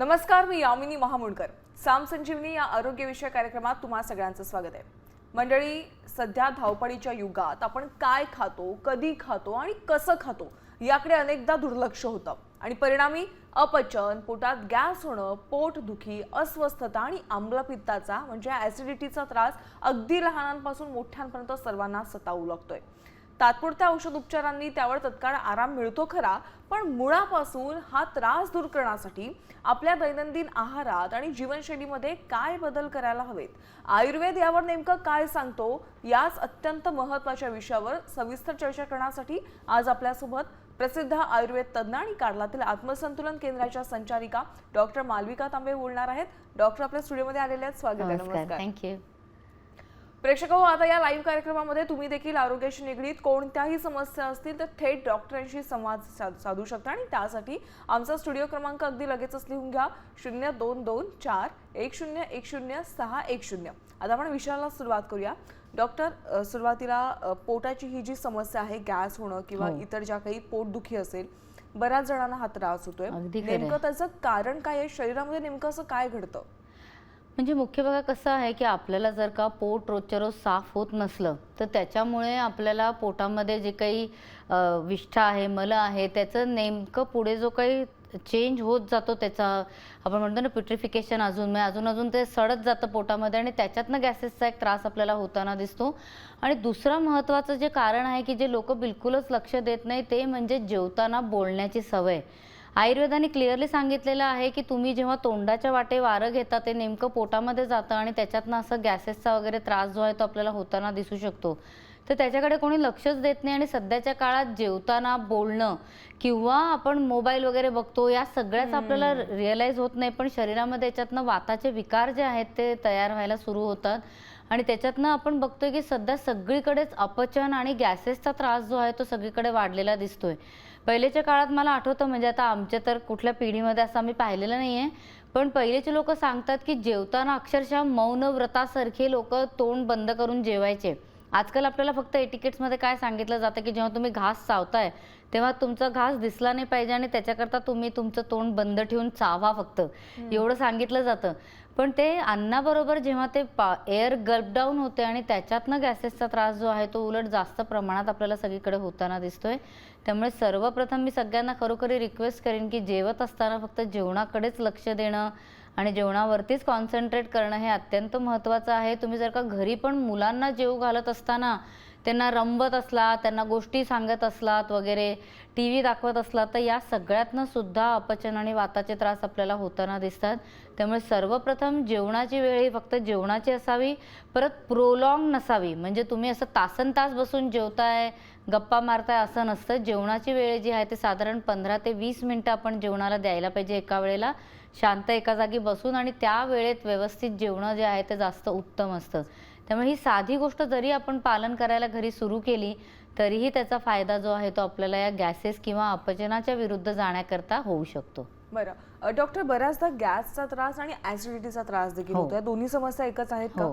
नमस्कार, मी यामिनी महामुंडकर. साम संजीवनी या आरोग्यविषयक कार्यक्रमात तुम्हा सगळ्यांचं स्वागत आहे. मंडळी, सध्या धावपळीच्या युगात आपण काय खातो, कधी खातो आणि कसं खातो याकडे अनेकदा दुर्लक्ष होतं आणि परिणामी अपचन, पोटात गॅस होणं, पोटदुखी, अस्वस्थता आणि आम्लपित्ताचा म्हणजे ॲसिडिटीचा त्रास अगदी लहानांपासून मोठ्यांपर्यंत सर्वांना सतावू लागतोय. तात्पुरत्या औषध उपचारांनी त्यावर तत्काळ आराम मिळतो खरा, पण मुळापासून हा त्रास दूर करण्यासाठी आपल्या दैनंदिन आहारात आणि जीवनशैलीमध्ये काय बदल करायला हवेत, आयुर्वेद यावर नेमकं काय सांगतो, याच अत्यंत महत्त्वाच्या विषयावर सविस्तर चर्चा करण्यासाठी आज आपल्यासोबत प्रसिद्ध आयुर्वेद तज्ञ आणि कार्लातील आत्मसंतुलन केंद्राच्या संचालिका डॉक्टर मालविका तांबे बोलणार आहेत. डॉक्टर आपल्या स्टुडिओमध्ये आलेले आहेत. स्वागत आहे. नमस्कार. थँक्यू. प्रेक्षक हो, आता या लाईव्ह कार्यक्रमामध्ये तुम्ही देखील आरोग्याशी निगडीत कोणत्याही समस्या असतील तर थेट डॉक्टरांशी संवाद साधू शकता आणि त्यासाठी आमचा स्टुडिओ क्रमांक अगदी लगेचच लिहून घ्या 022410100610. आता आपण विषयाला सुरुवात करूया. डॉक्टर, सुरुवातीला पोटाची ही जी समस्या आहे, गॅस होणं किंवा इतर ज्या काही पोटदुखी असेल, बऱ्याच जणांना हा त्रास होतोय. नेमकं त्याचं कारण काय आहे? शरीरामध्ये नेमकं असं काय घडतं? म्हणजे मुख्य बघा कसं आहे की आपल्याला जर का पोट रोजच्या रोज साफ होत नसलं तर त्याच्यामुळे आपल्याला पोटामध्ये जे काही विष्ठा आहे, मल आहे, त्याचं नेमकं पुढे जो काही चेंज होत जातो त्याचा आपण म्हणतो ना प्युट्रिफिकेशन, अजून ते सडत जातं पोटामध्ये आणि त्याच्यातनं गॅसेसचा एक त्रास आपल्याला होताना दिसतो. आणि दुसरं महत्त्वाचं जे कारण आहे की जे लोक बिलकुलच लक्ष देत नाही ते म्हणजे जेवताना बोलण्याची सवय. आयुर्वेदाने क्लिअरली सांगितलेलं आहे की तुम्ही जेव्हा तोंडाच्या वाटे वारं घेता ते नेमकं पोटामध्ये जातं आणि त्याच्यातनं असं गॅसेसचा वगैरे त्रास जो आहे तो आपल्याला होताना दिसू शकतो. तर त्याच्याकडे कोणी लक्षच देत नाही आणि सध्याच्या काळात जेवताना बोलणं किंवा आपण मोबाईल वगैरे बघतो या सगळ्याच आपल्याला रिअलाइज होत नाही, पण शरीरामध्ये याच्यातनं वाताचे विकार जे आहेत ते तयार व्हायला सुरू होतात आणि त्याच्यातनं आपण बघतोय की सध्या सगळीकडेच अपचन आणि गॅसेसचा त्रास जो आहे तो सगळीकडे वाढलेला दिसतोय. पहिलेच्या काळात मला आठवतं, म्हणजे आता आमच्या तर कुठल्या पिढीमध्ये असं आम्ही पाहिलेलं नाहीये, पण पहिलेचे लोक सांगतात की जेवताना अक्षरशः मौन व्रतासारखे लोक तोंड बंद करून जेवायचे. आजकाल आपल्याला फक्त एटिकेट्समध्ये काय सांगितलं जातं की जेव्हा तुम्ही घास चावताय तेव्हा तुमचा घास दिसला नाही पाहिजे आणि त्याच्याकरता तुम्ही तुमचं तोंड बंद ठेवून चावा फक्त, एवढं सांगितलं जातं. पण ते अन्नाबरोबर जेव्हा ते एअर गल्प डाऊन होते आणि त्याच्यातनं गॅसेसचा त्रास जो आहे तो उलट जास्त प्रमाणात आपल्याला सगळीकडे होताना दिसतोय. त्यामुळे सर्वप्रथम मी सगळ्यांना खरोखरी रिक्वेस्ट करेन की जेवत असताना फक्त जेवणाकडेच लक्ष देणं आणि जेवणावरतीच कॉन्सन्ट्रेट करणं हे अत्यंत महत्त्वाचं आहे. तुम्ही जर का घरी पण मुलांना जेवू घालत असताना त्यांना रंबत असलात, त्यांना गोष्टी सांगत असलात वगैरे, टी व्ही दाखवत असलात तर या सगळ्यातनं सुद्धा अपचन आणि वाताचे त्रास आपल्याला होताना दिसतात. त्यामुळे सर्वप्रथम जेवणाची वेळ ही फक्त जेवणाची असावी, परत प्रोलॉंग नसावी. म्हणजे तुम्ही असं तासनतास बसून जेवताय, गप्पा मारताय असं नसतं. जेवणाची वेळ जी आहे ते साधारण 15 ते 20 मिनिटं आपण जेवणाला द्यायला पाहिजे एका वेळेला, शांत एका जागी बसून, आणि त्या वेळेत व्यवस्थित जेवणं जे आहे ते जास्त उत्तम असतं. त्यामुळे ही साधी गोष्ट जरी आपण पालन करायला घरी सुरू केली तरीही त्याचा फायदा जो आहे तो आपल्याला या गॅसेस किंवा अपचनाच्या विरुद्ध जाण्याकरता होऊ शकतो. बरं डॉक्टर, बऱ्याचदा गॅसचा त्रास आणि ॲसिडिटीचा त्रास देखील होतो. या दोन्ही समस्या एकच आहेत का?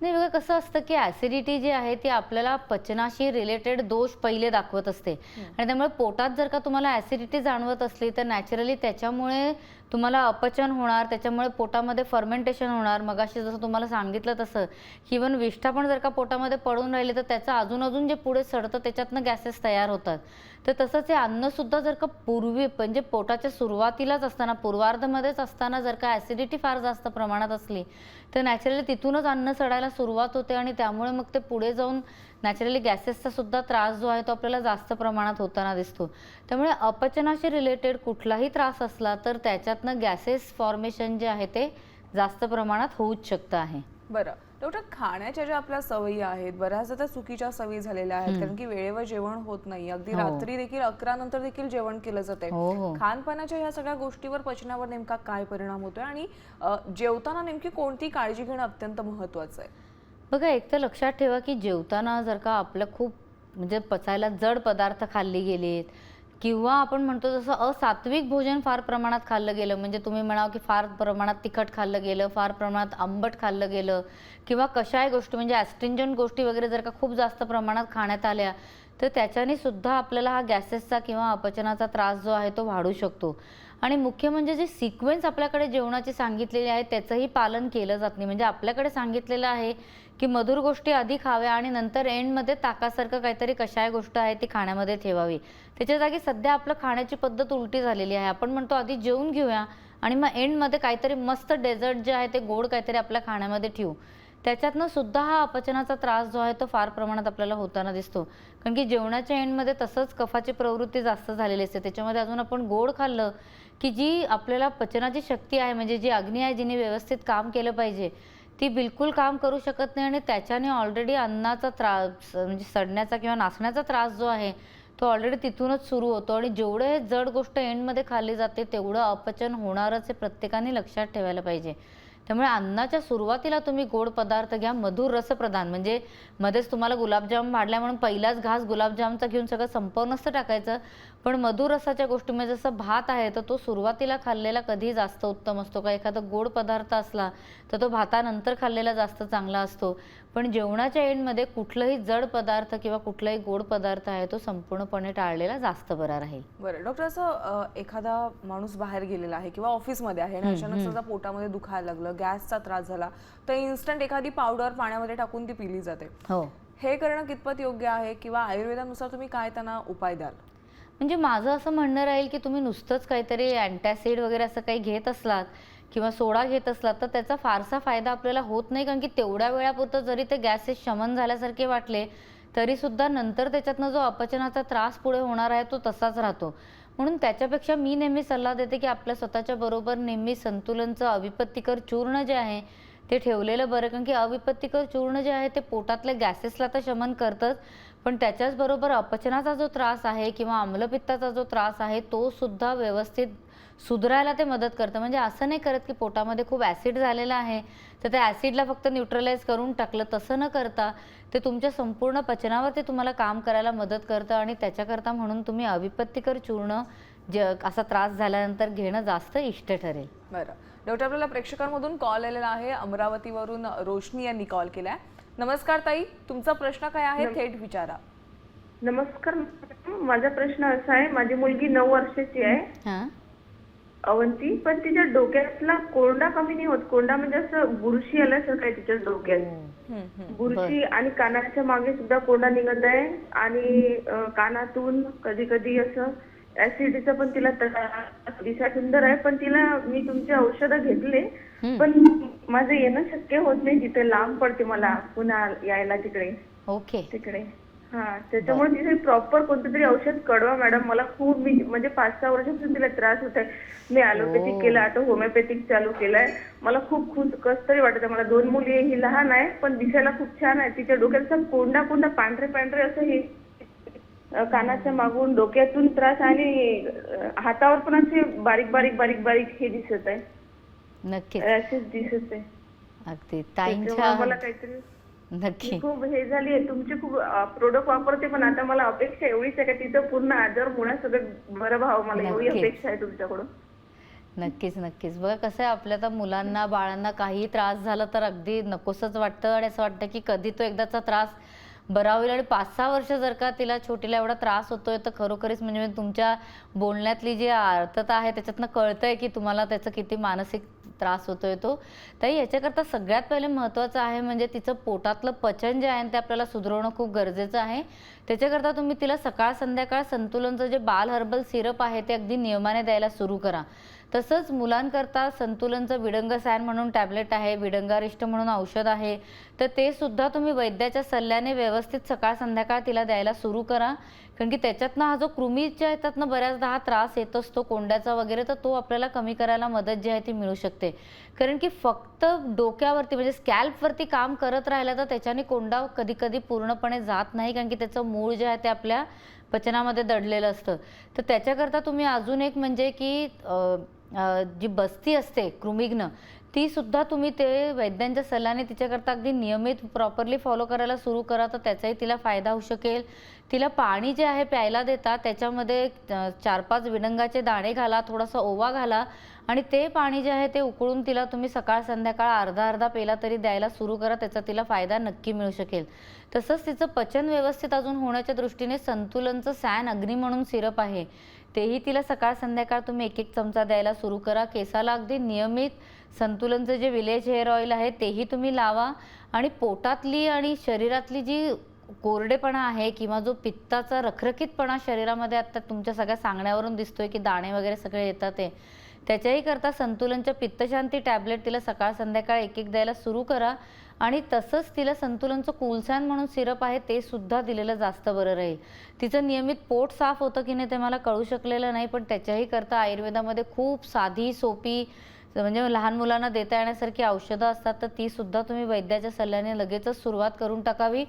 नाही बघा, कसं असतं की ॲसिडिटी जी आहे ती आपल्याला पचनाशी रिलेटेड दोष पहिले दाखवत असते आणि त्यामुळे पोटात जर का तुम्हाला ॲसिडिटी जाणवत असली तर नॅचरली त्याच्यामुळे तुम्हाला अपचन होणार, त्याच्यामुळे पोटामध्ये फर्मेंटेशन होणार. मगाशी जसं तुम्हाला सांगितलं तसं इव्हन विष्ठा पण जर का पोटामध्ये पडून राहिले तर त्याचं अजून जे पुढे सडतं त्याच्यातनं गॅसेस तयार होतात. तर तसंच हे अन्नसुद्धा जर का पूर्वी म्हणजे पोटाच्या सुरुवातीलाच असताना, पूर्वार्धमध्येच असताना जर का ॲसिडिटी फार जास्त प्रमाणात असली तर नॅचरली तिथूनच अन्न सडायला सुरुवात होते आणि त्यामुळे मग ते पुढे जाऊन नॅचरली गॅसेसचा सुद्धा त्रास जो आहे तो आपल्याला जास्त प्रमाणात होताना दिसतो. त्यामुळे अपचनाशी रिलेटेड कुठलाही त्रास असला तर त्याच्यातनं गॅसेस फॉर्मेशन जे आहे ते जास्त प्रमाणात होऊच शकतं आहे. बरं डॉक्टर, खाण्याच्या ज्या आपल्या सवयी आहेत बऱ्याचदा त्या चुकीच्या सवयी झालेल्या आहेत, कारण की वेळेवर जेवण होत नाही. अगदी रात्री देखील 11 नंतर देखील जेवण केलं जाते. खानपानाच्या ह्या सगळ्या गोष्टीवर पचनावर नेमका काय परिणाम होतोय आणि जेवताना नेमकी कोणती काळजी घेणं अत्यंत महत्त्वाचं आहे? बघा, एक तर लक्षात ठेवा की जेवताना जर का आपलं खूप म्हणजे पचायला जड पदार्थ खाल्ले गेलेत किंवा आपण म्हणतो जसं असात्विक भोजन फार प्रमाणात खाल्लं गेलं, म्हणजे तुम्ही म्हणावं की फार प्रमाणात तिखट खाल्लं गेलं, फार प्रमाणात आंबट खाल्लं गेलं किंवा कशाही गोष्टी म्हणजे ॲस्ट्रिंजंट गोष्टी वगैरे जर का खूप जास्त प्रमाणात खाण्यात आल्या तर त्याच्याने सुद्धा आपल्याला हा गॅसेसचा किंवा अपचनाचा त्रास जो आहे तो वाढू शकतो. आणि मुख्य म्हणजे जे सिक्वेन्स आपल्याकडे जेवणाची सांगितलेली आहे त्याचंही पालन केलं जात नाही. म्हणजे आपल्याकडे सांगितलेलं आहे की मधुर गोष्टी आधी खाव्या आणि नंतर एंडमध्ये ताकासारखं काहीतरी कशाय गोष्ट आहे ती खाण्यामध्ये ठेवावी. त्याच्या जागी सध्या आपलं खाण्याची पद्धत उलटी झालेली आहे. आपण म्हणतो आधी जेवून घेऊया आणि मग एंडमध्ये काहीतरी मस्त डेझर्ट जे आहे ते गोड काहीतरी आपल्या खाण्यामध्ये ठेवू. त्याच्यातनं सुद्धा हा अपचनाचा त्रास जो आहे तो फार प्रमाणात आपल्याला होताना दिसतो. कारण की जेवणाच्या एंडमध्ये तसंच कफाची प्रवृत्ती जास्त झालेली असते. त्याच्यामध्ये अजून आपण गोड खाल्लं की जी आपल्याला पचनाची शक्ती आहे, म्हणजे जी अग्नी आहे जिने व्यवस्थित काम केलं पाहिजे, ती बिलकुल काम करू शकत नाही आणि त्याच्याने ऑलरेडी अन्नाचा त्रास म्हणजे सडण्याचा किंवा नासण्याचा त्रास जो आहे तो ऑलरेडी तिथूनच सुरू होतो. आणि जेवढं हे जड गोष्ट एंडमध्ये खाल्ली जाते तेवढं अपचन होणारच हे प्रत्येकाने लक्षात ठेवायला पाहिजे. त्यामुळे अन्नाच्या सुरुवातीला तुम्ही गोड पदार्थ घ्या, मधुर रसप्रधान. म्हणजे मध्येच तुम्हाला गुलाबजाम वाढल्या म्हणून पहिलाच घास गुलाबजामचा घेऊन सगळं संपवून नसतं टाकायचं, पण मधुर रसाच्या गोष्टी म्हणजे जसं भात आहे तर तो सुरुवातीला खाल्लेला कधीही जास्त उत्तम असतो. का एखादा गोड पदार्थ असला तर तो भातानंतर खाल्लेला जास्त चांगला असतो. पण जेवणाच्या एंडमध्ये कुठलंही जड पदार्थ किंवा कुठलाही गोड पदार्थ आहे तो संपूर्णपणे टाळलेला जास्त बरा राहील. बरं डॉक्टर, असं एखादा माणूस बाहेर गेलेला आहे किंवा ऑफिसमध्ये आहे आणि अचानक समजा पोटामध्ये दुखायला लागलं, गॅसचा त्रास झाला, तर इन्स्टंट एखादी पावडर पाण्यामध्ये टाकून ती पिली जाते. हो, हे करणं कितपत योग्य आहे किंवा आयुर्वेदानुसार तुम्ही काय त्यांना उपाय द्याल? म्हणजे माझं असं म्हणणं राहील की तुम्ही नुसतंच काहीतरी अँटॅसिड वगैरे असं काही घेत असलात किंवा सोडा घेत असलात तर त्याचा फारसा फायदा आपल्याला होत नाही. कारण की तेवढ्या वेळापुरतं जरी ते गॅसेस शमन झाल्यासारखे वाटले तरी सुद्धा नंतर त्याच्यातनं जो अपचनाचा त्रास पुढे होणार आहे तो तसाच राहतो. म्हणून त्याच्यापेक्षा मी नेहमी सल्ला देते की आपल्या स्वतःच्या बरोबर नेहमी संतुलनचं अविपत्तिकर चूर्ण जे आहे ते ठेवलेलं बरं. कारण की अविपत्तिकर चूर्ण जे आहे ते पोटातल्या गॅसेसला तर शमन करतंच, पण त्याच्याच बरोबर अपचनाचा जो त्रास आहे किंवा आम्लपित्ताचा जो त्रास आहे तो सुद्धा व्यवस्थित सुधारायला ते मदत करतं. म्हणजे असं नाही करत की पोटामध्ये खूप ॲसिड झालेला आहे तर त्या ॲसिडला फक्त न्यूट्रलाइज करून टाकलं, तसं न करता ते तुमच्या संपूर्ण पचनावरती तुम्हाला काम करायला मदत करतं. आणि त्याच्याकरता म्हणून तुम्ही अविपत्तिकर चूर्ण असा त्रास झाल्यानंतर घेणं जास्त इष्ट ठरेल. बरं डॉक्टर, आपल्याला प्रेक्षकांमधून कॉल आलेला आहे. अमरावतीवरून रोशनी यांनी कॉल केलाय. नमस्कार ताई, तुमचा प्रश्न काय आहे थेट विचारा. नमस्कार, माझा प्रश्न असा आहे, माझी मुलगी 9 वर्षाची आहे हां, अवंती, पण तिच्या डोक्यातला कोंडा कमी नाही होत. कोंडा म्हणजे असं बुरशी आल्यासारखं आहे तिच्या डोक्यात. बुरशी आणि कानाच्या मागे सुद्धा कोंडा निघत आहे आणि कानातून कधी कधी असं ऍसिडिटीचा पण तिला त्रास. दिसा सुंदर आहे पण तिला मी तुमची औषधं घेतले पण माझं येणं शक्य होत नाही. तिथे लांब पडते मला पुन्हा यायला तिकडे. ओके. तिकडे हा, त्याच्यामुळे तिथे प्रॉपर कोणतं तरी औषध कळवा मॅडम. मला खूप म्हणजे 5-6 वर्षापासून तिला त्रास होत आहे. मी ॲलोपॅथिक केलं, आता होमिओपॅथिक चालू केलंय. मला खूप कस तरी वाटत. मला 2 मुली, ही लहान आहे पण दिसायला खूप छान आहे. तिच्या डोक्याचा कोंडा पांढरे असं हे कानाच्या मागून डोक्यातून त्रास आणि हातावर पण असे बारीक हे दिसत आहे. नक्कीच असेच दिसत आहे. अगदी त्याच्यामुळे ताईंच्या मला काहीतरी नक्की खूप हे झाली आहे. तुमचे खूप प्रोडक्ट वापरते पण आता मला अपेक्षा एवढीच आहे का तिथं पूर्ण आजार मुळात सगळं बरं व्हावं. मला एवढी नक्कीच. अपेक्षा आहे तुमच्याकडून. नक्कीच बघा कसं आहे, आपल्या तर मुलांना बाळांना काही त्रास झाला तर अगदी नकोसच वाटतं आणि असं वाटतं की कधी तो एकदाचा त्रास बरा होईल. आणि 5-6 वर्ष जर का तिला छोटीला एवढा त्रास होतोय तर खरोखरीच म्हणजे तुमच्या बोलण्यातली जी अर्थता आहे त्याच्यातनं कळतंय की तुम्हाला त्याचा किती मानसिक त्रास होतोय तो. तर याच्याकरता सगळ्यात पहिले महत्त्वाचं आहे म्हणजे तिचं पोटातलं पचन जे आहे ते आपल्याला सुधारवणं खूप गरजेचं आहे. त्याच्याकरता तुम्ही तिला सकाळ संध्याकाळ संतुलनचं जे बाल हर्बल सिरप आहे ते अगदी नियमाने द्यायला सुरू करा. तसंच मुलांकरता संतुलनचं विडंगसॅन म्हणून टॅबलेट आहे, विडंगारिष्ट म्हणून औषध आहे, तर ते सुद्धा तुम्ही वैद्याच्या सल्ल्याने व्यवस्थित सकाळ संध्याकाळ तिला द्यायला सुरू करा. कारण की त्याच्यातनं हा जो कृमीच्या ह्याच्यातनं बऱ्याचदा हा त्रास येत असतो कोंड्याचा वगैरे, तर तो आपल्याला कमी करायला मदत जी आहे ती मिळू शकते. कारण की फक्त डोक्यावरती म्हणजे स्कॅल्पवरती काम करत राहिलं तर त्याच्याने कोंडा कधी कधी पूर्णपणे जात नाही. कारण की त्याचं मूळ जे आहे ते आपल्या पचनामध्ये दडलेलं असतं. तर त्याच्याकरता तुम्ही अजून एक म्हणजे की जी बस्ती असते कृमिघ्न ती सुद्धा तुम्ही ते वैद्यांच्या सल्ल्याने तिच्याकरता अगदी नियमित प्रॉपरली फॉलो करायला सुरू करा, तर त्याचाही तिला फायदा होऊ शकेल. तिला पाणी जे आहे प्यायला देता त्याच्यामध्ये 4-5 विडंगाचे दाणे घाला, थोडासा ओवा घाला आणि ते पाणी जे आहे ते उकळून तिला तुम्ही सकाळ संध्याकाळ अर्धा पेला तरी द्यायला सुरू करा. त्याचा तिला फायदा नक्की मिळू शकेल. तसंच तिचं पचन व्यवस्थित अजून होण्याच्या दृष्टीने संतुलनचं सॅन अग्नी म्हणून सिरप आहे तेही तिला सकाळ संध्याकाळ तुम्ही 1-1 चमचा द्यायला सुरू करा. केसाला अगदी नियमित संतुलनचं जे विलेज हेअर ऑइल आहे तेही तुम्ही लावा आणि पोटातली आणि शरीरातली जी कोरडेपणा आहे किंवा जो पित्ताचा रखरखीतपणा शरीरामध्ये आता तुमच्या सगळ्या सांगण्यावरून दिसतोय की दाणे वगैरे सगळे येतात ते, त्याच्याही करता संतुलनच्या पित्तशांती टॅबलेट तिला सकाळ संध्याकाळ 1-1 द्यायला सुरू करा. आणि तसंच तिला संतुलनचं कूलसॅन म्हणून सिरप आहे ते सुद्धा दिलेलं जास्त बरं राहील. तिचं नियमित पोट साफ होतं की नाही ते मला कळू शकलेलं नाही, पण त्याच्याही करता आयुर्वेदामध्ये खूप साधी सोपी म्हणजे लहान मुलांना देता येण्यासारखी औषधं असतात, तर ती सुद्धा तुम्ही वैद्याच्या सल्ल्याने लगेचच सुरुवात करून टाकावी.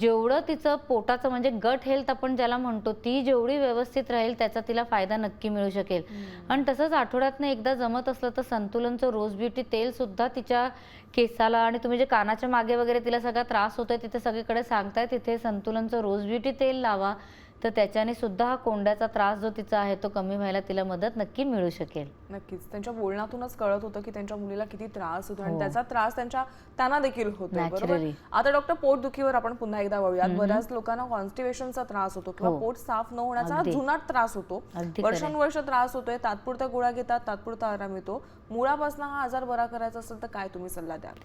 जेवढं तिचं पोटाचं म्हणजे गट हेल्थ आपण ज्याला म्हणतो ती जेवढी व्यवस्थित राहील त्याचा तिला फायदा नक्की मिळू शकेल. आणि तसंच आठवड्यातनं एकदा जमत असलं तर संतुलनचं रोज ब्युटी तेल सुद्धा तिच्या केसाला आणि तुम्ही जे कानाच्या मागे वगैरे तिला सगळा त्रास होतोय तिथे सगळीकडे सांगताय तिथे संतुलनचं रोज ब्युटी तेल लावा, तर त्याच्याने सुद्धा हा कोंड्याचा त्रास जो तिचा आहे तो कमी व्हायला तिला मदत नक्की मिळू शकेल. नक्कीच त्यांच्या बोलण्यातूनच कळत होतं की त्यांच्या मुलीला किती त्रास होतो आणि त्याचा त्रास त्यांना देखील होतो. बरोबर. आता डॉक्टर पोटदुखीवर आपण पुन्हा एकदा वळूयात. बऱ्याच लोकांना कॉन्स्टिपेशनचा त्रास होतो किंवा पोट साफ न होण्याचा जुनाट त्रास होतो, वर्षानुवर्ष त्रास होतोय, तात्पुरत्या गोळ्या घेतात, तात्पुरता आराम येतो. मुळापासून हा आजार बरा करायचा असेल तर काय तुम्ही सल्ला द्याल?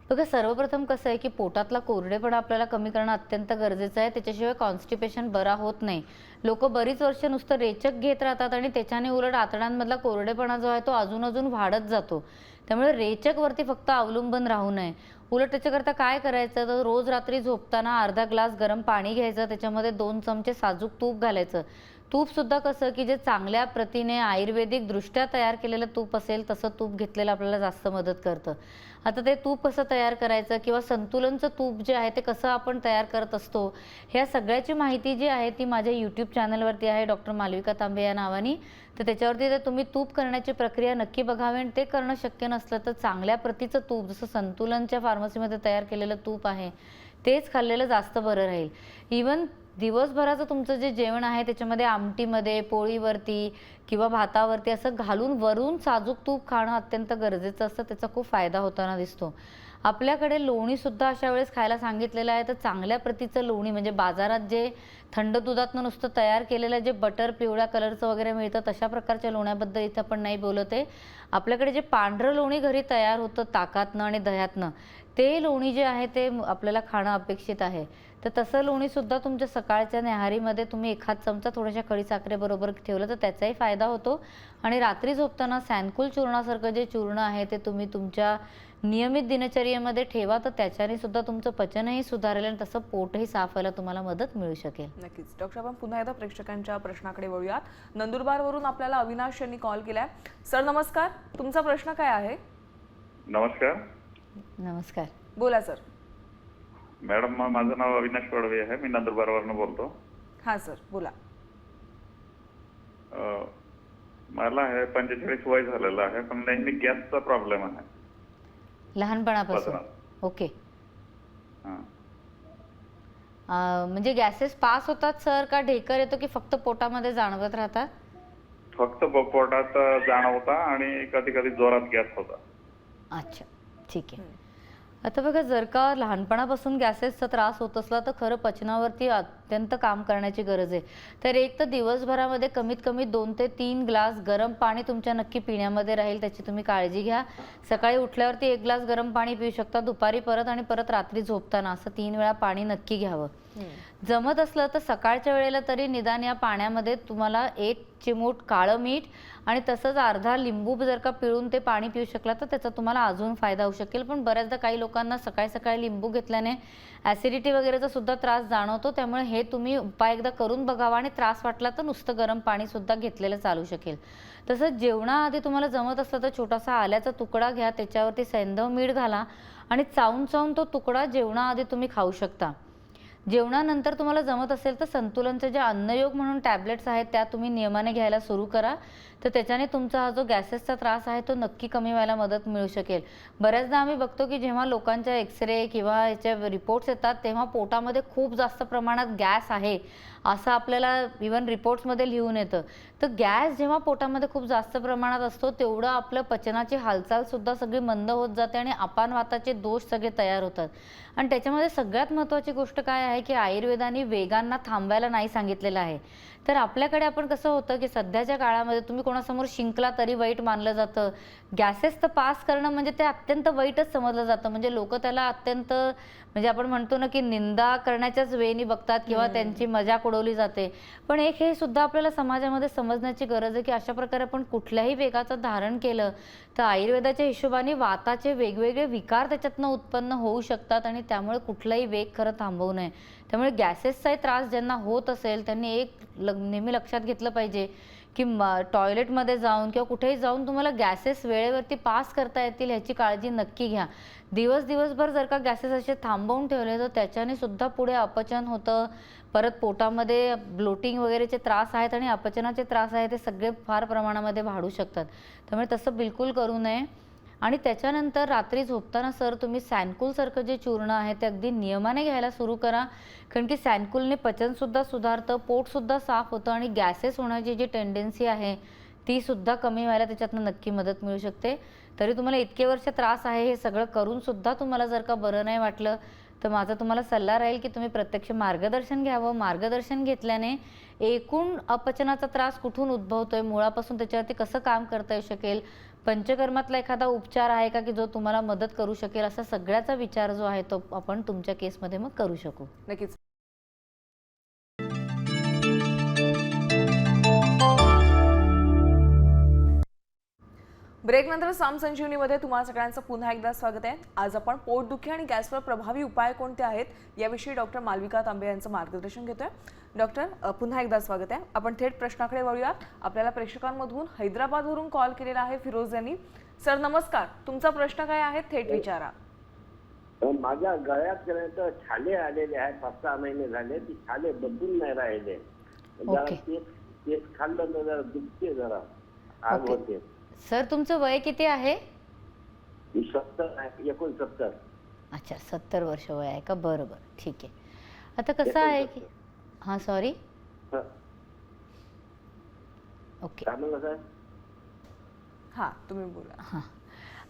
बघा, सर्वप्रथम कसं आहे की पोटातला कोरडेपणा आपल्याला कमी करणं अत्यंत गरजेचं आहे. त्याच्याशिवाय कॉन्स्टिपेशन बरा होत नाही. लोक बरीच वर्ष नुसतं रेचक घेत राहतात आणि त्याच्याने उलट आतड्यांमधला कोरडेपणा जो आहे तो अजून वाढत जातो. त्यामुळे रेचकवरती फक्त अवलंबून राहू नये. उलट त्याच्याकरता काय करायचं तर रोज रात्री झोपताना अर्धा ग्लास गरम पाणी घ्यायचं, त्याच्यामध्ये 2 चमचे साजूक तूप घालायचं. तूप सुद्धा कसं की जे चांगल्या प्रतीने आयुर्वेदिक दृष्ट्या तयार केलेलं तूप असेल तसं तूप घेतलेलं आपल्याला जास्त मदत करतं. आता ते तूप कसं तयार करायचं किंवा संतुलनचं तूप जे आहे ते कसं आपण तयार करत असतो ह्या सगळ्याची माहिती जी आहे ती माझ्या यूट्यूब चॅनलवरती आहे डॉक्टर मालविका तांबे या नावाने. तर त्याच्यावरती ते तुम्ही तूप करण्याची प्रक्रिया नक्की बघावी आणि ते करणं शक्य नसलं तर चांगल्या प्रतीचं तूप जसं संतुलनच्या फार्मसीमध्ये तयार केलेलं तूप आहे तेच खाल्लेलं जास्त बरं राहील. इवन दिवसभराचं तुमचं जे जेवण आहे त्याच्यामध्ये आमटीमध्ये, पोळीवरती किंवा भातावरती असं घालून वरून साजूक तूप खाणं अत्यंत गरजेचं असतं. त्याचा खूप फायदा होताना दिसतो. आपल्याकडे लोणी सुद्धा अशा वेळेस खायला सांगितलेलं आहे. तर चांगल्या प्रतीचं लोणी म्हणजे बाजारात जे थंड दुधातनं नुसतं तयार केलेलं जे बटर पिवळ्या कलरचं वगैरे मिळतं तशा प्रकारच्या लोण्याबद्दल इथं आपण नाही बोलत आहे. आपल्याकडे जे पांढरं लोणी घरी तयार होतं ताकातनं आणि दह्यातनं ते लोणी जे आहे ते आपल्याला खाणं अपेक्षित आहे. तर तसं लोणी सुद्धा तुमच्या सकाळच्या न्याहारीमध्ये तुम्ही 1 चमचा थोड्याशा खडीसाखरेबरोबर ठेवलं तर त्याचाही फायदा होतो. आणि रात्री झोपताना सॅनकुल चूर्णासारखं जे चूर्ण आहे ते तुम्ही तुमच्या नियमित दिनचर्येमध्ये ठेवा, तर त्याच्याने सुद्धा तुमचं पचनही सुधारेल आणि तसं पोटही साफ व्हायला तुम्हाला मदत मिळू शकेल. नक्कीच. डॉक्टर, आपण पुन्हा एकदा प्रेक्षकांच्या प्रश्नाकडे वळूयात. नंदुरबारवरून आपल्याला अविनाश यांनी कॉल केलाय. सर नमस्कार, तुमचा प्रश्न काय आहे? नमस्कार. नमस्कार. बोला सर. मॅडम, माझं नाव अविनाश पडवे आहे. मी नंदुरबारवरून बोलतो. हा सर, बोला. मला आहे 45 वय झालेलं आहे, पण नेहमी गॅसचा प्रॉब्लेम आहे लहानपणापासून? ओके. हा. म्हणजे गॅसेस पास होतात सर का ढेकर येतो की फक्त पोटामध्ये जाणवत राहतात? फक्त पोटात जाणवता आणि कधी कधी जोरात गॅस होता. अच्छा, ठीक आहे. आता बघा, जर का लहानपणापासून गॅसेसचा त्रास होत असला तर खरं पचनावरती अत्यंत काम करण्याची गरज आहे. तर एक तर दिवसभरामध्ये कमीत कमी 2 ते 3 ग्लास गरम पाणी तुमच्या नक्की पिण्यामध्ये राहील, त्याची तुम्ही काळजी घ्या. सकाळी उठल्यावरती 1 ग्लास गरम पाणी पिऊ शकता, दुपारी परत आणि परत रात्री झोपताना असं 3 वेळा पाणी नक्की घ्यावं. जमत असलं तर सकाळच्या वेळेला तरी निदान या पाण्यामध्ये तुम्हाला 1 चिमूट काळं मीठ आणि तसंच अर्धा लिंबू जर का पिळून ते पाणी पिऊ शकला तर त्याचा तुम्हाला अजून फायदा होऊ शकेल. पण बऱ्याचदा काही लोकांना सकाळी सकाळी लिंबू घेतल्याने ॲसिडिटी वगैरेचा सुद्धा त्रास जाणवतो. त्यामुळे हे तुम्ही उपाय एकदा करून बघावा आणि त्रास वाटला तर नुसतं गरम पाणी सुद्धा घेतलेलं चालू शकेल. तसंच जेवणाआधी तुम्हाला जमत असलं तर छोटासा आल्याचा तुकडा घ्या, त्याच्यावरती सैंधव मीठ घाला आणि चावून चावून तो तुकडा जेवणाआधी तुम्ही खाऊ शकता. जेवणानंतर तुम्हाला जमत असेल तर संतुलनचे जे अन्नयोग म्हणून टॅबलेट्स आहेत त्या तुम्ही नियमाने घ्यायला सुरू करा, तर त्याच्याने तुमचा हा जो गॅसेसचा त्रास आहे तो नक्की कमी व्हायला मदत मिळू शकेल. बऱ्याचदा आम्ही बघतो की जेव्हा लोकांच्या एक्सरे किंवा याच्या रिपोर्ट्स येतात तेव्हा पोटामध्ये खूप जास्त प्रमाणात गॅस आहे असं आपल्याला इवन रिपोर्ट्समध्ये लिहून येतं. तर गॅस जेव्हा पोटामध्ये खूप जास्त प्रमाणात असतो तेवढं आपलं पचनाची हालचाल सुद्धा सगळी मंद होत जाते आणि अपानवाताचे दोष सगळे तयार होतात. आणि त्याच्यामध्ये सगळ्यात महत्त्वाची गोष्ट काय आहे की आयुर्वेदाने वेगांना थांबवायला नाही सांगितलेलं आहे. तर आपल्याकडे आपण कसं होतं की सध्याच्या काळामध्ये तुम्ही कोणासमोर शिंकला तरी वाईट मानलं जातं. गॅसेस तर पास करणं म्हणजे ते अत्यंत वाईटच समजलं जातं. म्हणजे लोक त्याला अत्यंत म्हणजे आपण म्हणतो ना की निंदा करण्याच्याच वेळी बघतात किंवा त्यांची मजाक उडवली जाते. पण एक हे सुद्धा आपल्याला समाजामध्ये समजण्याची गरज आहे की अशा प्रकारे आपण कुठल्याही वेगाचं धारण केलं तर आयुर्वेदाच्या हिशोबाने वाताचे वेगवेगळे विकार त्याच्यातनं उत्पन्न होऊ शकतात आणि त्यामुळे कुठलाही वेग खरं थांबवू नये. त्यामुळे गॅसेसचा त्रास ज्यांना होत असेल त्यांनी एक नेहमी लक्षात घेतलं पाहिजे की टॉयलेटमध्ये जाऊन किंवा कुठेही जाऊन तुम्हाला गॅसेस वेळेवरती पास करता येतील ह्याची काळजी नक्की घ्या. दिवसभर जर का गॅसेस असे थांबवून ठेवले तर त्याच्याने सुद्धा पुढे अपचन होतं. परत पोटामध्ये ब्लोटिंग वगैरेचे त्रास आहेत आणि अपचनाचे त्रास आहेत ते सगळे फार प्रमाणामध्ये वाढू शकतात. त्यामुळे तसं बिलकुल करू नये. आणि त्याच्यानंतर रात्री झोपताना सर तुम्ही सॅनकुलसारखं जे चूर्ण आहे ते अगदी नियमाने घ्यायला सुरू करा. कारण की सॅनकुलने पचनसुद्धा सुधारतं, पोटसुद्धा साफ होतं आणि गॅसेस होण्याची जी टेंडन्सी आहे ती सुद्धा कमी व्हायला त्याच्यातनं नक्की मदत मिळू शकते. तरी तुम्हाला इतके वर्ष त्रास आहे हे सगळं करून सुद्धा तुम्हाला जर का बरं नाही वाटलं तर माझा तुम्हाला सल्ला राहील की तुम्ही प्रत्यक्ष मार्गदर्शन घ्यावं. मार्गदर्शन घेतल्याने एकूण अपचनाचा त्रास कुठून उद्भवतोय, मुळापासून त्याच्यावरती कसं काम करता येऊ शकेल, पंचकर्मातला एखादा उपचार आहे का की जो तुम्हाला मदत करू शकेल, असा सगळ्याचा विचार जो आहे तो आपण तुमच्या केसमध्ये मग करू शकू. नक्कीच. ब्रेकनंतर साम संजीवनीमध्ये तुम्हा सगळ्यांचं पुन्हा एकदा स्वागत आहे. आज आपण पोटदुखी आणि गॅसवर प्रभावी उपाय कोणते आहेत याविषयी डॉक्टर मालविका तांबे यांचं मार्गदर्शन घेतोय. डॉक्टर पुन्हा एकदा स्वागत आहे. आपण थेट प्रश्नाकडे वळूयात. आपल्याला प्रेक्षकांमधून हैदराबादवरून कॉल केलेला आहे फिरोज यांनी. सर नमस्कार, तुमचा प्रश्न काय आहे थेट विचारा. माझ्या गळ्यात तर छाले आलेले आहेत, 5-6 महिने झाले. ती छाले बदलून नाही राहिले. जरा तेच खाल्लं तर जरा दुखते, जरा आग होते. सर तुमचं वय किती आहे? 69. अच्छा, 70 वर्ष वय आहे का? बरं बरं, ठीक आहे. आता कसं आहे की हां सॉरी ओके हां तुम्ही बोला. हां,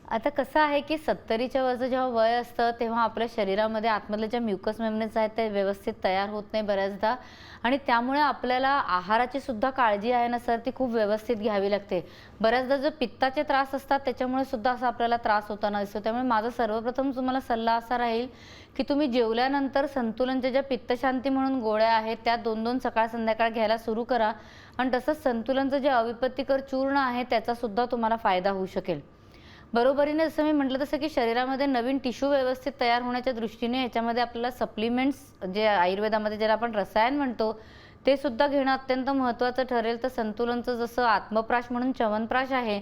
आता कसं आहे की 70च्या वरचं जेव्हा वय असतं तेव्हा आपल्या शरीरामध्ये आतमधले ज्या म्युकस मेम्ब्रेन्स आहेत ते व्यवस्थित तयार होत नाही बऱ्याचदा आणि त्यामुळे आपल्याला आहाराची सुद्धा काळजी आहे ना सर ती खूप व्यवस्थित घ्यावी लागते. बऱ्याचदा जो पित्ताचे त्रास असतात त्याच्यामुळे सुद्धा असा आपल्याला त्रास होताना दिसतो. त्यामुळे माझा सर्वप्रथम तुम्हाला सल्ला असा राहील की तुम्ही जेवल्यानंतर संतुलनच्या ज्या पित्तशांती म्हणून गोळ्या आहेत त्या 2-2 सकाळ संध्याकाळ घ्यायला सुरू करा. आणि तसंच संतुलनचं जे अविपत्तिकर चूर्ण आहे त्याचा सुद्धा तुम्हाला फायदा होऊ शकेल. बरोबरीने जसं मी म्हटलं तसं की शरीरामध्ये नवीन टिश्यू व्यवस्थित तयार होण्याच्या दृष्टीने याच्यामध्ये आपल्याला सप्लिमेंट्स जे आयुर्वेदामध्ये ज्याला आपण रसायन म्हणतो ते सुद्धा घेणं अत्यंत महत्त्वाचं ठरेल. तर संतुलनचं जसं आत्मप्राश म्हणून च्यवनप्राश आहे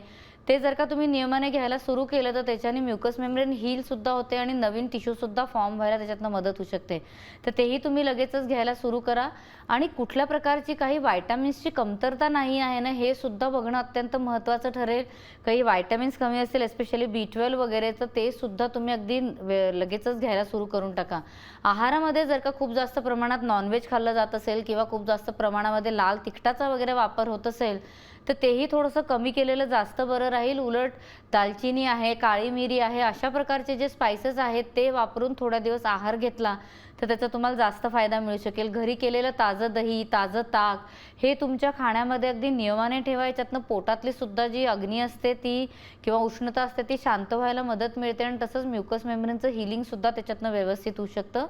ते जर का तुम्ही नियमाने घ्यायला सुरू केलं तर त्याच्याने म्युकस मेम्ब्रेन हील सुद्धा होते आणि नवीन टिश्यू सुद्धा फॉर्म व्हायला त्याच्यातनं मदत होऊ शकते. तर तेही तुम्ही लगेचच घ्यायला सुरू करा. आणि कुठल्या प्रकारची काही व्हायटामिन्सची कमतरता नाही आहे ना हे सुद्धा बघणं अत्यंत महत्त्वाचं ठरेल. काही व्हायटामिन्स कमी असतील एस्पेशली B12 वगैरे तर ते सुद्धा तुम्ही अगदी लगेचच घ्यायला सुरू करून टाका. आहारामध्ये जर का खूप जास्त प्रमाणात नॉनव्हेज खाल्लं जात असेल किंवा खूप जास्त प्रमाणामध्ये लाल तिखटाचा वगैरे वापर होत असेल तर तेही थोडंसं कमी केलेलं जास्त बरं राहील. उलट दालचिनी आहे, काळी मिरी आहे, अशा प्रकारचे जे स्पाइसेस आहेत ते वापरून थोडा दिवस आहार घेतला तर त्याचा तुम्हाला जास्त फायदा मिळू शकेल. घरी केलेलं ताजं दही, ताजं ताक हे तुमच्या खाण्यामध्ये अगदी नियमाने ठेवा. याच्यातनं पोटातली सुद्धा जी अग्नी असते ती किंवा उष्णता असते ती शांत व्हायला मदत मिळते आणि तसंच म्युकस मेम्ब्रेनचं हिलिंग सुद्धा त्याच्यातनं व्यवस्थित होऊ शकतं.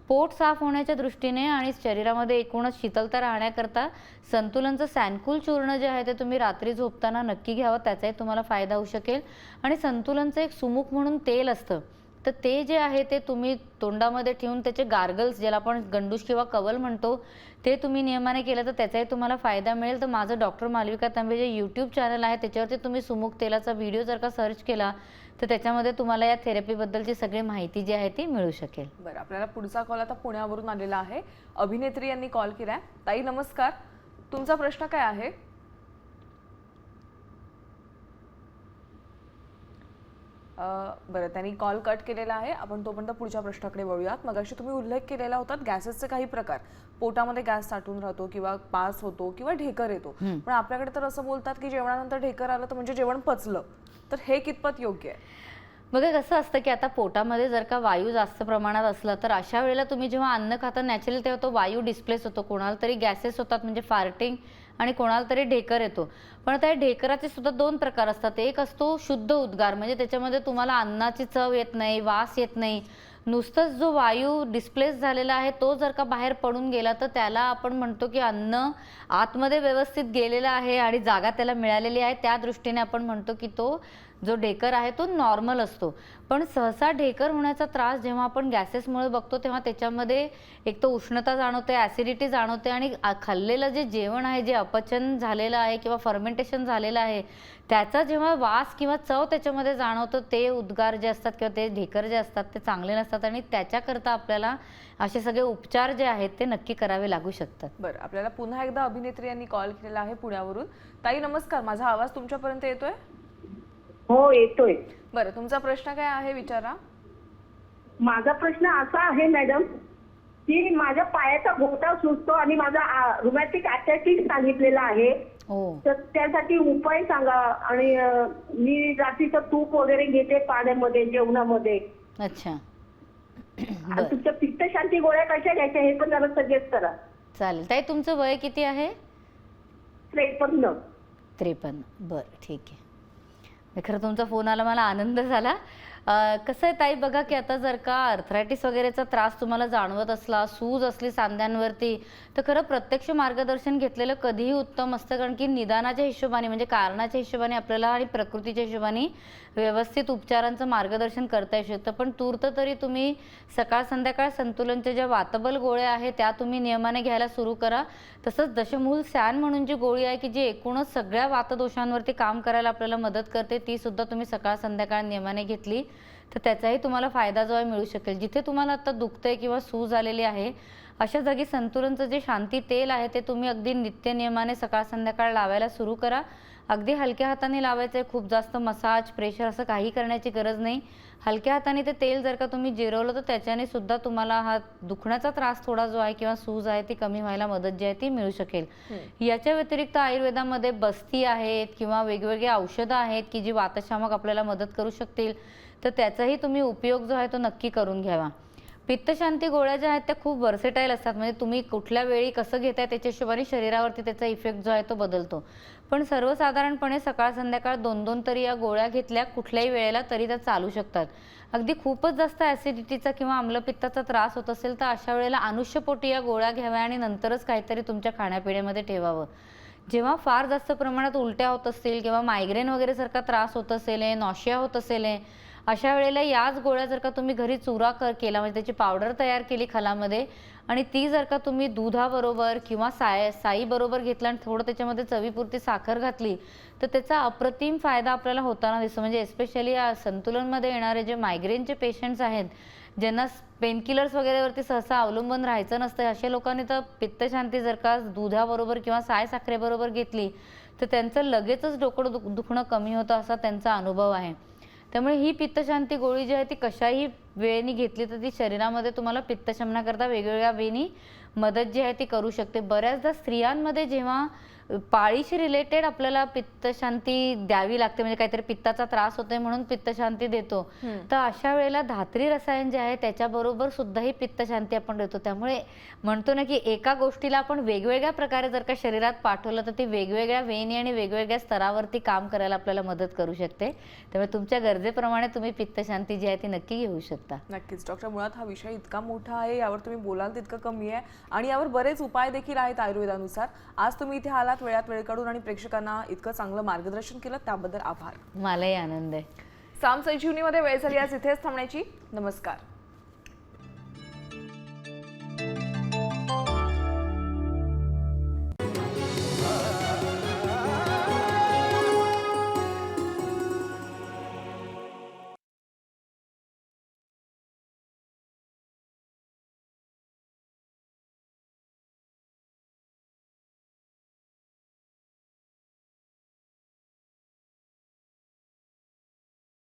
पोट साफ होण्याच्या दृष्टीने आणि शरीरामध्ये एकूणच शीतलता राहण्याकरता संतुलनचं सॅनकुल चूर्ण जे आहे ते तुम्ही रात्री झोपताना नक्की घ्यावं, त्याचाही तुम्हाला फायदा होऊ शकेल. आणि संतुलनचं एक सुमुख म्हणून तेल असतं तर ते जे आहे ते तुम्ही तोंडामध्ये ठेवून त्याचे गार्गल्स ज्याला आपण गंडूश किंवा कवल म्हणतो ते तुम्ही नियमाने केलं तर त्याचाही तुम्हाला फायदा मिळेल. तर माझं डॉक्टर मालविका तांबे जे यूट्यूब चॅनल आहे त्याच्यावरती तुम्ही सुमुख तेलाचा व्हिडिओ जर का सर्च केला तर त्याच्यामध्ये तुम्हाला या थेरपीबद्दलची सगळी माहिती जी आहे ती मिळू शकेल. बरं, आपल्याला पुढचा कॉल आता पुण्यावरून आलेला आहे. अभिनेत्री यांनी कॉल केलाय. ताई नमस्कार, तुमचा प्रश्न काय आहे? बरं, त्यांनी कॉल कट केलेला आहे. आपण तोपर्यंत पुढच्या प्रश्नाकडे वळूयात. मगाशी तुम्ही उल्लेख केलेला होता गॅसेसचे काही प्रकार, पोटामध्ये गॅस साठून राहतो किंवा पास होतो किंवा ढेकर येतो. पण आपल्याकडे तर असं बोलतात की जेवणानंतर ढेकर आलं तर म्हणजे जेवण पचलं, तर हे कितपत योग्य आहे? बघा कसं असतं की आता पोटामध्ये जर का वायू जास्त प्रमाणात असला तर अशा वेळेला तुम्ही जेव्हा अन्न खाता नॅचरली तेव्हा तो वायू डिस्प्लेस होतो, कोणाला तरी गॅसेस होतात म्हणजे फार्टिंग आणि कोणाला तरी ढेकर येतो. पण त्या ढेकराचे सुद्धा 2 प्रकार असतात. एक असतो शुद्ध उद्गार, म्हणजे त्याच्यामध्ये तुम्हाला अन्नाची चव येत नाही, वास येत नाही, नुसतंच जो वायू डिस्प्लेस झालेला आहे तो जर का बाहेर पडून गेला तर त्याला आपण म्हणतो की अन्न आतमध्ये व्यवस्थित गेलेलं आहे आणि जागा त्याला मिळालेली आहे, त्या दृष्टीने आपण म्हणतो की तो जो ढेकर आहे तो नॉर्मल असतो. पण सहसा ढेकर होण्याचा त्रास जेव्हा आपण गॅसेसमुळे बघतो तेव्हा त्याच्यामध्ये एक तर उष्णता जाणवते, ॲसिडिटी जाणवते आणि खाल्लेलं जे जेवण आहे, जे अपचन झालेलं आहे किंवा फर्मेंटेशन झालेलं आहे त्याचा जेव्हा वास किंवा चव त्याच्यामध्ये जाणवतं, ते उद्गार जे असतात किंवा ते ढेकर जे असतात ते चांगले नसतात आणि त्याच्याकरता आपल्याला असे सगळे उपचार जे आहेत ते नक्की करावे लागू शकतात. बरं, आपल्याला पुन्हा एकदा अभिनेत्री यांनी कॉल केलेला आहे पुण्यावरून. ताई नमस्कार, माझा आवाज तुमच्यापर्यंत येतोय? हो येतोय. बरं, तुमचा प्रश्न काय आहे विचारा. माझा प्रश्न असा आहे मॅडम की माझ्या पायाचा घोटा सुजतो आणि माझा रुमॅटिक अटॅकिक सांगितलेला आहे. तर त्यासाठी उपाय सांगा. आणि मी रात्रीचं तूप वगैरे घेते पाण्यामध्ये, जेवणामध्ये. अच्छा, आणि तुमच्या पित्तशांती गोळ्या कशा घ्यायच्या हे पण जरा सजेस्ट करा. चालेल. ताई तुमचं वय किती आहे? 53. 53. बरं, ठीक आहे. खरं तुमचा फोन आला, मला आनंद झाला. कसं आहे ताई, बघा की आता जर का अर्थरायटिस वगैरेचा त्रास तुम्हाला जाणवत असला, सूज असली सांध्यांवरती, तर खरं प्रत्यक्ष मार्गदर्शन घेतलेलं कधीही उत्तम असतं. कारण की निदानाच्या हिशोबाने म्हणजे कारणाच्या हिशोबाने आपल्याला आणि प्रकृतीच्या हिशोबाने व्यवस्थित उपचारांचं मार्गदर्शन करता येऊ शकतं. पण तूर्त तरी तुम्ही सकाळ संध्याकाळ संतुलनच्या ज्या वातबल गोळ्या आहेत त्या तुम्ही नियमाने घ्यायला सुरू करा. तसंच दशमूल सॅन म्हणून जी गोळी आहे की जी एकूणच सगळ्या वातदोषांवरती काम करायला आपल्याला मदत करते, ती सुद्धा तुम्ही सकाळ संध्याकाळ नियमाने घेतली तर त्याचाही तुम्हाला फायदा जो आहे मिळू शकेल. जिथे तुम्हाला आता दुखतंय किंवा सूज आलेली आहे अशा जागी संतुलनचं जे शांती तेल आहे ते तुम्ही अगदी नित्य नियमाने सकाळ संध्याकाळ लावायला सुरू करा. अगदी हलक्या हाताने लावायचं आहे, खूप जास्त मसाज प्रेशर असं काही करण्याची गरज नाही. हलक्या हाताने ते तेल जर का तुम्ही जिरवलं तर त्याच्याने सुद्धा तुम्हाला हा दुखण्याचा त्रास थोडा जो आहे किंवा सूज आहे ती कमी व्हायला मदत जी आहे ती मिळू शकेल. याच्या व्यतिरिक्त आयुर्वेदामध्ये बस्ती आहेत किंवा वेगवेगळी औषधं आहेत की जी वातशामक आपल्याला मदत करू शकतील, तर त्याचाही तुम्ही उपयोग जो आहे तो नक्की करून घ्यावा. पित्तशांती गोळ्या ज्या आहेत त्या खूप वर्सेटाईल असतात, म्हणजे तुम्ही कुठल्या वेळी कसं घेताय त्याच्या हिशोबाने शरीरावरती त्याचा इफेक्ट जो आहे तो बदलतो. पण सर्वसाधारणपणे सकाळ संध्याकाळ 2-2 तरी या गोळ्या घेतल्या कुठल्याही वेळेला तरी त्या चालू शकतात. अगदी खूपच जास्त ॲसिडिटीचा किंवा आम्लपित्ताचा त्रास होत असेल तर अशा वेळेला अनुष्यपोटी या गोळ्या घ्याव्या आणि नंतरच काहीतरी तुमच्या खाण्यापिण्यामध्ये ठेवावं. जेव्हा फार जास्त प्रमाणात उलट्या होत असतील किंवा मायग्रेन वगैरे सारखा त्रास होत असेल, नॉशिया होत असेल, अशा वेळेला याच गोळ्या जर का तुम्ही घरी चुरा केला म्हणजे त्याची पावडर तयार केली खलामध्ये आणि ती जर का तुम्ही दुधाबरोबर किंवा साईबरोबर घेतला आणि थोडं त्याच्यामध्ये चवीपुरती साखर घातली तर त्याचा अप्रतिम फायदा आपल्याला होताना दिसतो. म्हणजे एस्पेशली या संतुलनमध्ये येणारे जे मायग्रेनचे पेशंट्स आहेत ज्यांना पेनकिलर्स वगैरेवरती सहसा अवलंबून राहायचं नसतं, अशा लोकांनी तर पित्तशांती जर का दुधाबरोबर किंवा साखरेबरोबर घेतली तर त्यांचं लगेचच डोकं दुखणं कमी होतं असा त्यांचा अनुभव आहे. त्यामुळे ही पित्तशांती गोळी जी आहे ती कशाही वेळेने घेतली तर ती शरीरामध्ये तुम्हाला पित्तशमनाकरता वेगवेगळ्या वेळी मदत जी आहे ती करू शकते. बऱ्याचदा स्त्रियांमध्ये जेव्हा पाळीशी रिलेटेड आपल्याला पित्तशांती द्यावी लागते, म्हणजे काहीतरी पित्ताचा त्रास होतोय म्हणून पित्तशांती देतो, तर अशा वेळेला धात्री रसायन जे आहे त्याच्याबरोबर सुद्धा ही पित्तशांती आपण देतो. त्यामुळे म्हणतो ना की एका गोष्टीला आपण वेगवेगळ्या प्रकारे जर का शरीरात पाठवलं तर ती वेगवेगळ्या वेणी आणि वेगवेगळ्या स्तरावरती काम करायला आपल्याला मदत करू शकते. त्यामुळे तुमच्या गरजेप्रमाणे तुम्ही पित्तशांती जी आहे ती नक्की घेऊ शकता. नक्कीच डॉक्टर, मुळात हा विषय इतका मोठा आहे, यावर तुम्ही बोलाल तितकं कमी आहे आणि यावर बरेच उपाय देखील आहेत आयुर्वेदानुसार. आज तुम्ही इथे आलात वेळात वेळ काढून आणि प्रेक्षकांना इतकं चांगलं मार्गदर्शन केलं त्याबद्दल आभार. मलाही आनंद आहे. साम संजीवनीमध्ये वेळ झाली आज इथेच थांबण्याची. नमस्कार.